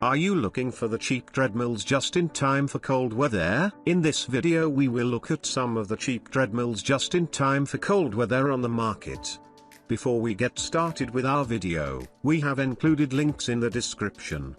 Are you looking for the cheap treadmills just in time for cold weather? In this video we will look at some of the cheap treadmills just in time for cold weather on the market. Before we get started with our video, we have included links in the description.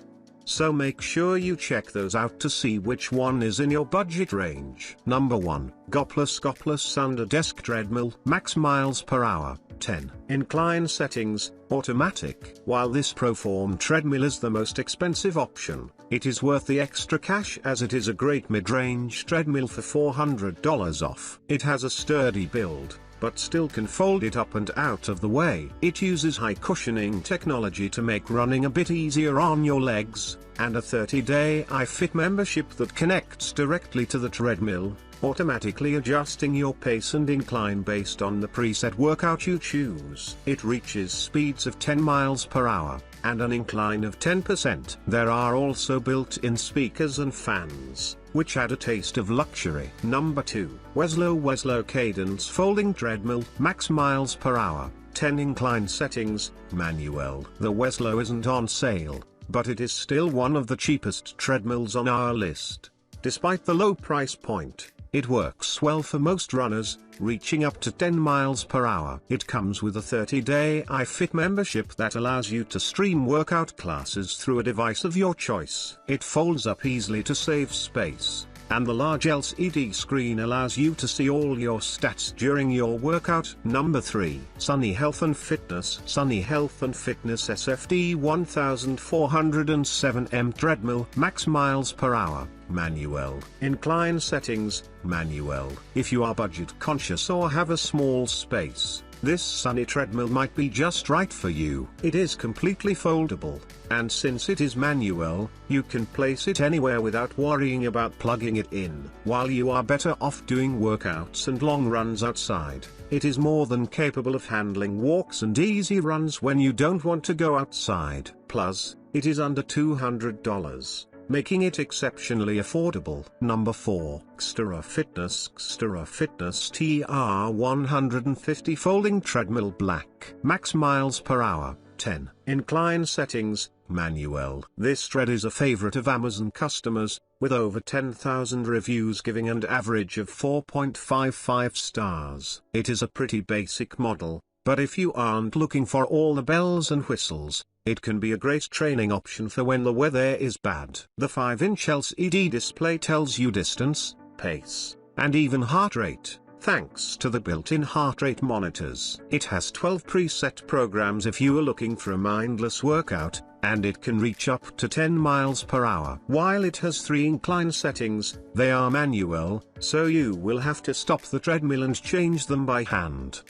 So make sure you check those out to see which one is in your budget range. Number 1, Goplus Under Desk Treadmill. Max miles per hour, 10. Incline settings, automatic. While this Proform treadmill is the most expensive option, it is worth the extra cash as it is a great mid-range treadmill for $400 off. It has a sturdy build, but still can fold it up and out of the way. It uses high cushioning technology to make running a bit easier on your legs, and a 30-day iFit membership that connects directly to the treadmill, automatically adjusting your pace and incline based on the preset workout you choose. It reaches speeds of 10 miles per hour, and an incline of 10%. There are also built-in speakers and fans, which add a taste of luxury. Number 2, Weslow Cadence Folding Treadmill. Max miles per hour, 10. Incline settings, manual. The Weslow isn't on sale, but it is still one of the cheapest treadmills on our list. Despite the low price point, it works well for most runners, reaching up to 10 miles per hour. It comes with a 30-day iFit membership that allows you to stream workout classes through a device of your choice. It folds up easily to save space, and the large LCD screen allows you to see all your stats during your workout. Number 3, Sunny Health and Fitness. Sunny Health and Fitness SFD 1407M Treadmill. Max miles per hour, manual. Incline settings, manual. If you are budget conscious or have a small space, this Sunny treadmill might be just right for you. It is completely foldable, and since it is manual, you can place it anywhere without worrying about plugging it in. While you are better off doing workouts and long runs outside, it is more than capable of handling walks and easy runs when you don't want to go outside. Plus, it is under $200. Making it exceptionally affordable. Number 4, Xterra Fitness TR150 Folding Treadmill Black. Max miles per hour, 10. Incline settings, manual. This tread is a favorite of Amazon customers, with over 10,000 reviews giving an average of 4.55 stars. It is a pretty basic model, but if you aren't looking for all the bells and whistles, it can be a great training option for when the weather is bad. The 5-inch LCD display tells you distance, pace, and even heart rate, thanks to the built-in heart rate monitors. It has 12 preset programs if you are looking for a mindless workout, and it can reach up to 10 miles per hour. While it has 3 incline settings, they are manual, so you will have to stop the treadmill and change them by hand.